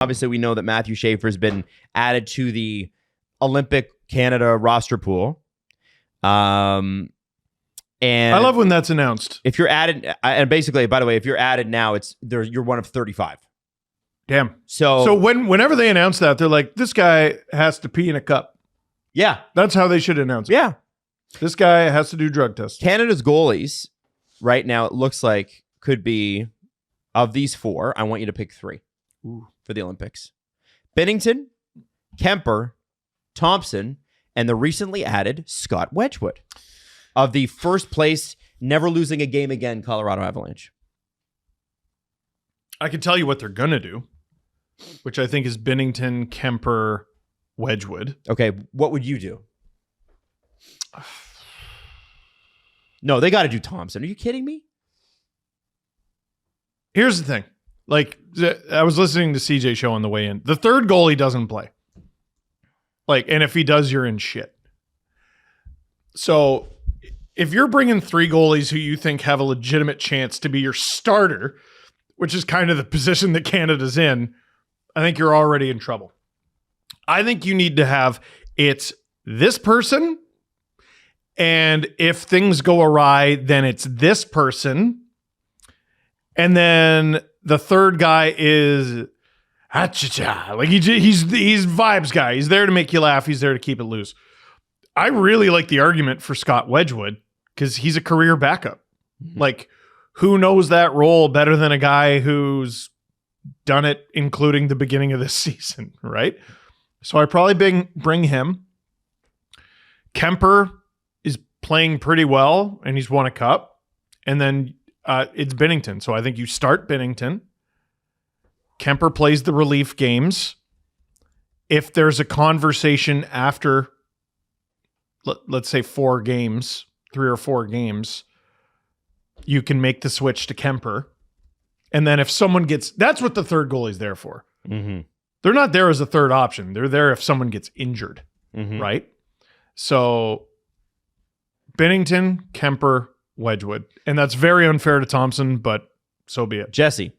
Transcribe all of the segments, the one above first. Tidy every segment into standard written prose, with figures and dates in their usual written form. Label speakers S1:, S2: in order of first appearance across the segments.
S1: Obviously, we know that Matthew Schaefer has been added to the Olympic Canada roster pool. And
S2: I love when that's announced.
S1: If you're added, and basically, by the way, if you're added now, you're one of 35.
S2: Damn.
S1: So
S2: whenever they announce that, they're like, this guy has to pee in a cup.
S1: Yeah.
S2: That's how they should announce it.
S1: Yeah.
S2: This guy has to do drug tests.
S1: Canada's goalies right now, it looks like, could be, of these four, I want you to pick three for the Olympics. Bennington, Kemper, Thompson, and the recently added Scott Wedgwood of the first place, never losing a game again, Colorado Avalanche.
S2: I can tell you what they're going to do, which I think is Bennington, Kemper, Wedgwood.
S1: Okay, what would you do? No, they got to do Thompson. Are you kidding me?
S2: Here's the thing. Like, I was listening to CJ show on the way in. The third goalie doesn't play. Like, and if he does, you're in shit. So if you're bringing three goalies who you think have a legitimate chance to be your starter, which is kind of the position that Canada's in, I think you're already in trouble. I think you need to have it's this person, and if things go awry, then it's this person, and then the third guy is like he's vibes guy. He's there to make you laugh. He's there to keep it loose. I really like the argument for Scott Wedgwood because he's a career backup. Mm-hmm. Like, who knows that role better than a guy who's done it, including the beginning of this season, right? So I probably bring him. Kemper is playing pretty well, and he's won a cup. And then it's Bennington. So I think you start Bennington. Kemper plays the relief games. If there's a conversation after, let's say 3 or 4 games, you can make the switch to Kemper. And then if someone gets, that's what the third goalie's there for.
S1: Mm-hmm.
S2: They're not there as a third option. They're there if someone gets injured, right? So Bennington, Kemper, Wedgwood. And that's very unfair to Thompson, but so be it.
S1: Jesse,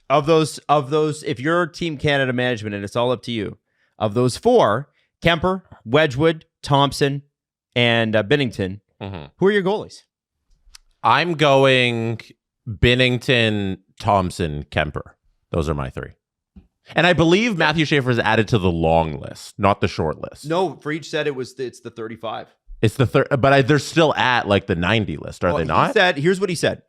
S1: of those, if you're Team Canada management, and it's all up to you, of those 4, Kemper, Wedgwood, Thompson, and Bennington, who are your goalies?
S3: I'm going Bennington, Thompson, Kemper. Those are my 3. And I believe Matthew Schaefer is added to the long list, not the short list.
S1: No, for each set, it's the 35.
S3: It's the third, but they're still at like the 90 list, are they not?
S1: Here's what he said.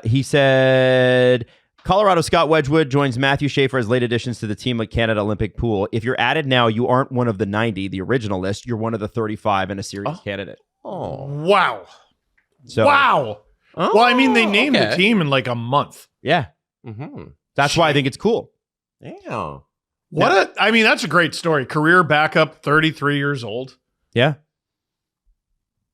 S1: He said, Colorado Scott Wedgwood joins Matthew Schaefer as late additions to the Team Canada Olympic pool. If you're added now, you aren't one of the 90, the original list. You're one of the 35 and a serious candidate.
S2: Oh, wow.
S1: So,
S2: wow. Oh, well, I mean, they named the team in like a month.
S1: Yeah. That's why I think it's cool.
S3: Yeah.
S2: That's a great story. Career backup, 33 years old.
S1: Yeah.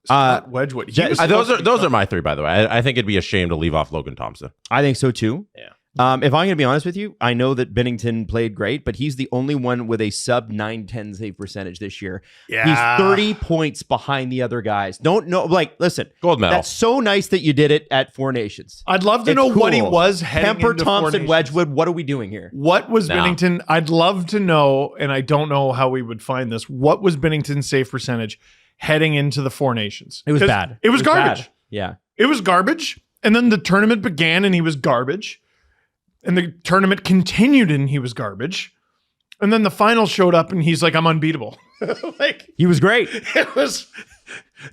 S2: Scott Wedgwood.
S3: Those are my 3, by the way. I think it'd be a shame to leave off Logan Thompson. I
S1: think so too.
S3: Yeah.
S1: If I'm going to be honest with you, I know that Bennington played great, but he's the only one with a sub 910 save percentage this year.
S2: Yeah.
S1: He's 30 points behind the other guys. Listen,
S3: gold medal.
S1: That's so nice that you did it at 4 Nations.
S2: I'd love to know what he was heading
S1: Kemper,
S2: into
S1: Thompson, Wedgwood. What are we doing here?
S2: What was Bennington? I'd love to know, and I don't know how we would find this. What was Bennington's save percentage heading into the 4 Nations?
S1: It was bad.
S2: It was garbage.
S1: Bad. Yeah.
S2: It was garbage. And then the tournament began and he was garbage. And the tournament continued and he was garbage. And then the final showed up and he's like, I'm unbeatable.
S1: He was great.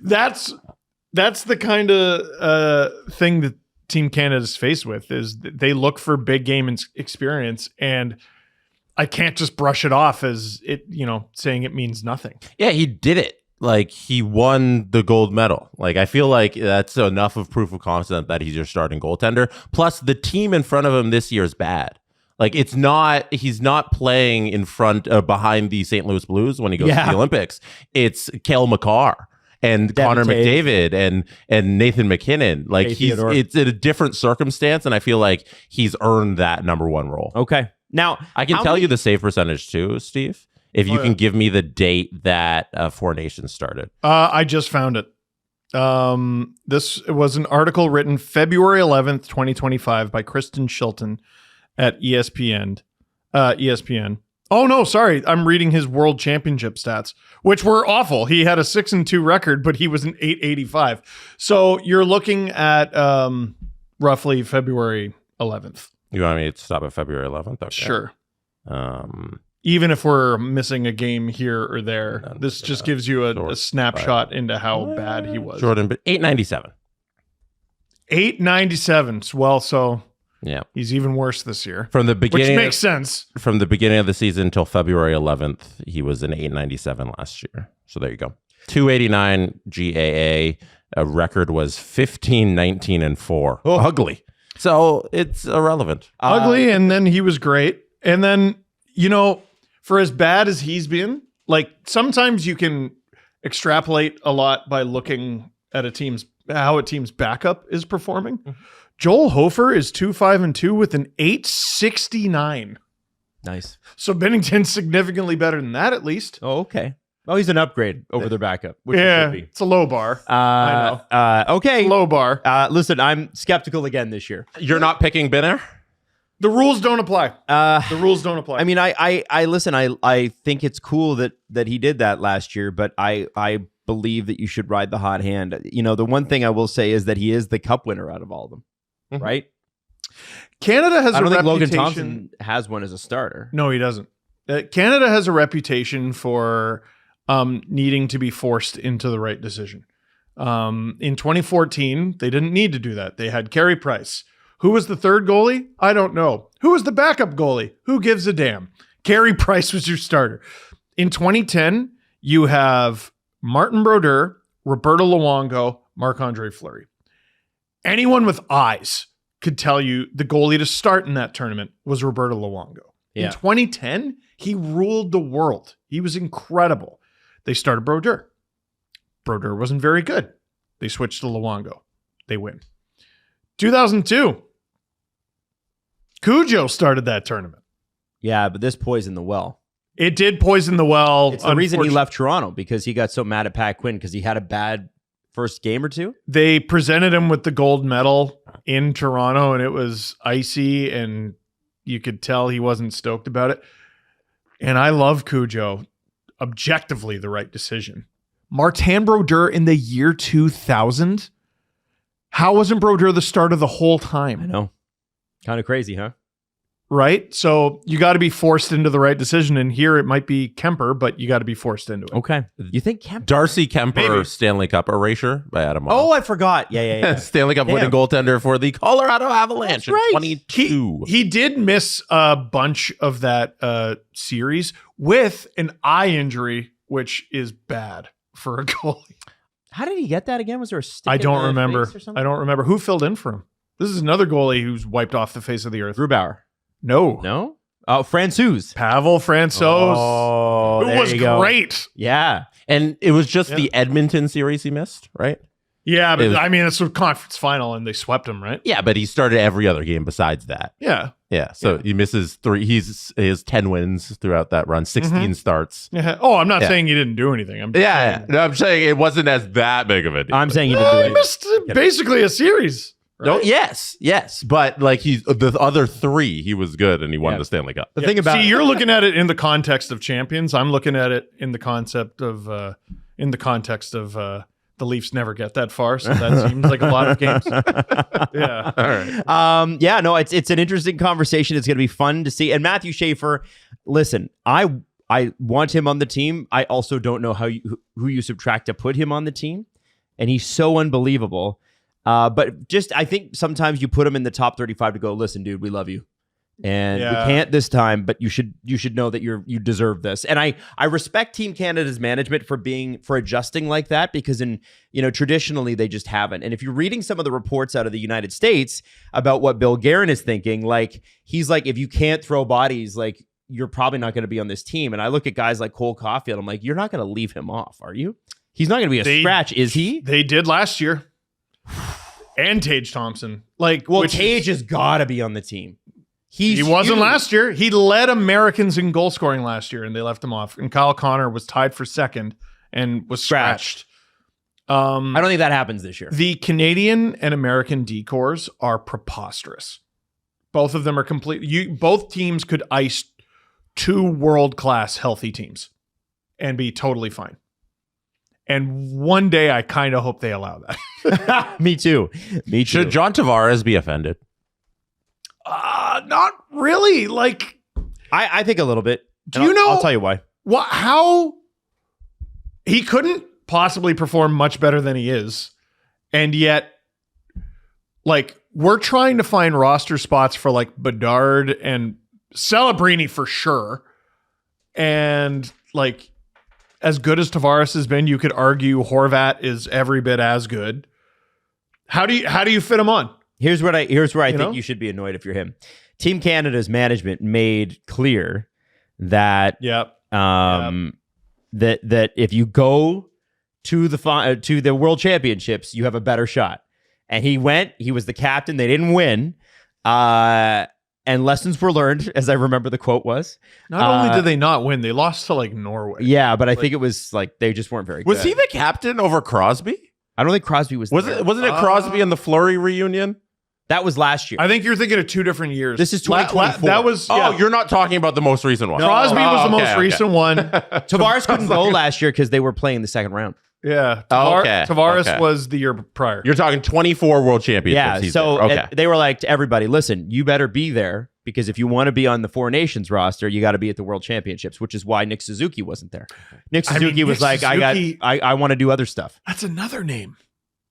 S2: That's the kind of thing that Team Canada's faced with, is they look for big game experience, and I can't just brush it off as it, saying it means nothing.
S3: Yeah, he did it. Like, he won the gold medal. Like, I feel like that's enough of proof of concept that he's your starting goaltender. Plus, the team in front of him this year is bad. Like, he's not playing in front behind the St. Louis Blues when he goes to the Olympics. It's Cale Makar and Connor McDavid and Nathan McKinnon. Like, it's in a different circumstance, and I feel like he's earned that number 1 role.
S1: Okay. Now,
S3: I can tell you the save percentage too, Steve. If you can give me the date that 4 Nations started.
S2: I just found it. This was an article written February 11th, 2025 by Kristen Shilton at ESPN. ESPN. Oh no, sorry. I'm reading his world championship stats, which were awful. He had a 6-2 record, but he was an 885. So you're looking at roughly February 11th.
S3: You want me to stop at February 11th? Okay.
S2: Sure.
S3: Um,
S2: Even if we're missing a game here or there, this just gives you a snapshot into how bad he was.
S3: Jordan, but 897.
S2: 897. Well, so
S3: Yeah.
S2: he's even worse this year.
S3: From the beginning,
S2: Which makes sense.
S3: From the beginning of the season until February 11th, he was an 897 last year. So there you go. 289 GAA. A record was 15, 19, and 4.
S1: Oh.
S3: Ugly. So it's irrelevant.
S2: Ugly, and then he was great. And then, for as bad as he's been, like sometimes you can extrapolate a lot by looking at how a team's backup is performing. Mm-hmm. Joel Hofer is 2-5-2 with an 869.
S1: Nice.
S2: So Bennington's significantly better than that, at least.
S1: Oh, okay. Oh, he's an upgrade over their backup. Which
S2: yeah,
S1: it should be.
S2: It's a low bar. I know.
S1: Okay.
S2: It's a low bar.
S1: Listen, I'm skeptical again this year.
S3: You're not picking Binner?
S2: The rules don't apply. The rules don't apply.
S1: I mean, I listen. I think it's cool that he did that last year, but I believe that you should ride the hot hand. The one thing I will say is that he is the cup winner out of all of them, right?
S2: Canada has.
S1: I don't
S2: a
S1: think
S2: reputation.
S1: Logan Thompson has one as a starter.
S2: No, he doesn't. Canada has a reputation for needing to be forced into the right decision. In 2014, they didn't need to do that. They had Carey Price. Who was the third goalie? I don't know. Who was the backup goalie? Who gives a damn? Carey Price was your starter. In 2010, you have Martin Brodeur, Roberto Luongo, Marc-Andre Fleury. Anyone with eyes could tell you the goalie to start in that tournament was Roberto Luongo.
S1: Yeah.
S2: In 2010, he ruled the world. He was incredible. They started Brodeur. Brodeur wasn't very good. They switched to Luongo. They win. 2002, Cujo started that tournament.
S1: Yeah, but this poisoned the well.
S2: It did poison the well.
S1: It's the reason he left Toronto, because he got so mad at Pat Quinn because he had a bad first game or two.
S2: They presented him with the gold medal in Toronto, and it was icy, and you could tell he wasn't stoked about it. And I love Cujo. Objectively, the right decision. Martin Brodeur in the year 2000. How wasn't Brodeur the starter the whole time?
S1: I know. Kind of crazy, huh?
S2: Right? So you got to be forced into the right decision. And here it might be Kemper, but you got to be forced into it.
S1: Okay. You think Kemper?
S3: Darcy Kemper,
S2: Maybe.
S3: Stanley Cup erasure by Adam.
S1: Oh, I forgot. Yeah.
S3: Stanley Cup winning goaltender for the Colorado Avalanche in 22.
S2: He did miss a bunch of that series with an eye injury, which is bad for a goalie.
S1: How did he get that again? Was there a stick?
S2: I don't
S1: in the
S2: remember.
S1: face or something?
S2: I don't remember who filled in for him. This is another goalie who's wiped off the face of the earth.
S1: Grubauer.
S2: No.
S1: Oh, Francouz.
S2: Pavel Francouz.
S1: Oh,
S2: who
S1: there
S2: was
S1: you go.
S2: great.
S1: Yeah.
S3: And it was just the Edmonton series he missed, right?
S2: Yeah, but
S3: It was-
S2: I mean, it's a conference final and they swept him, right?
S3: Yeah, but he started every other game besides that.
S2: Yeah.
S3: Yeah, so he misses 3. He has 10 wins throughout that run, 16 starts.
S2: Yeah. Oh, I'm not
S3: Yeah.
S2: saying he didn't do anything. I'm just
S3: Yeah,
S2: saying,
S3: no, I'm saying it wasn't as that big of a deal.
S1: I'm saying he didn't do
S2: he
S1: it.
S2: missed basically a series. Right?
S3: No, yes, but like he's the other 3, he was good and he won the Stanley Cup.
S1: The thing about
S2: See, you're looking at it in the context of champions. I'm looking at it in the concept of the Leafs never get that far, so that seems like a lot of games. Yeah.
S3: All right.
S1: yeah, no, it's an interesting conversation. It's going to be fun to see. And Matthew Schaefer, listen, I want him on the team. I also don't know who you subtract to put him on the team, and he's so unbelievable. But just I think sometimes you put him in the top 35 to go, listen, dude, we love you. And we can't this time, but you should know that you deserve this. And I respect Team Canada's management for adjusting like that, because traditionally they just haven't. And if you're reading some of the reports out of the United States about what Bill Guerin is thinking, like he's like, if you can't throw bodies, like you're probably not going to be on this team. And I look at guys like Cole Caulfield, I'm like, you're not going to leave him off, are you? He's not going to be a scratch, is he?
S2: They did last year. And Tage Thompson.
S1: Tage has got to be on the team.
S2: He wasn't last year. He led Americans in goal scoring last year, and they left him off. And Kyle Connor was tied for second and was scratched.
S1: I don't think that happens this year.
S2: The Canadian and American decors are preposterous. Both of them are complete. Both teams could ice 2 world-class healthy teams and be totally fine. And one day I kind of hope they allow that.
S1: Me too.
S3: Should John Tavares be offended?
S2: Not really. Like,
S1: I think a little bit.
S2: Do you know?
S1: I'll tell you why.
S2: How he couldn't possibly perform much better than he is. And yet, like, we're trying to find roster spots for like Bedard and Celebrini for sure. And like, as good as Tavares has been, you could argue Horvat is every bit as good. How do you fit him on?
S1: Here's where I think you should be annoyed if you're him. Team Canada's management made clear that that if you go to the World Championships, you have a better shot. And he went. He was the captain. They didn't win. And lessons were learned, as I remember the quote was.
S2: Not only did they not win, they lost to like Norway.
S1: Yeah, but I think it was like they just weren't very good.
S3: Was he the captain over Crosby?
S1: I don't think Crosby was.
S3: Wasn't it Crosby in the Fleury reunion?
S1: That was last year.
S2: I think you're thinking of 2 different years.
S1: This is 2024.
S2: That was.
S3: Oh, you're not talking about the most recent one.
S2: Crosby was the most recent one.
S1: Tavares couldn't go last year because they were playing the second round.
S2: Yeah. Tavares was the year prior.
S3: You're talking 24 World Championships.
S1: Yeah. So they were like to everybody, listen, you better be there because if you want to be on the Four Nations roster, you got to be at the World Championships, which is why Nick Suzuki wasn't there. Nick Suzuki was like, I want to do other stuff.
S2: That's another name.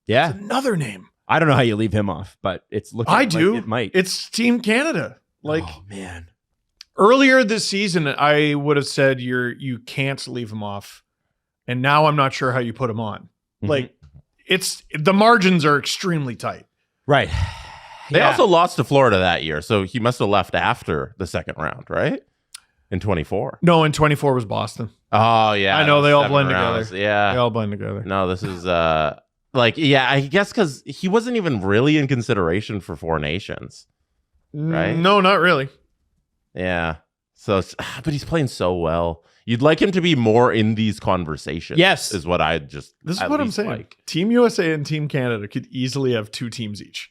S1: Yeah.
S2: That's another name.
S1: I don't know how you leave him off, but it's looking like it might.
S2: It's Team Canada. Like,
S1: oh, man.
S2: Earlier this season, I would have said you can't leave him off. And now I'm not sure how you put him on.
S1: Mm-hmm.
S2: Like, the margins are extremely tight.
S1: Right.
S3: They also lost to Florida that year, so he must have left after the second round, right? In 24.
S2: No, in 24 was Boston.
S3: Oh, yeah.
S2: I know, they all blend
S3: rounds.
S2: together.
S3: Yeah.
S2: They all blend together.
S3: No, this is, I guess because he wasn't even really in consideration for Four Nations, right?
S2: No, not really.
S3: Yeah. So, but he's playing so well. You'd like him to be more in these conversations.
S1: Yes.
S3: Is what I just.
S2: This is what I'm saying.
S3: Like.
S2: Team USA and Team Canada could easily have 2 teams each.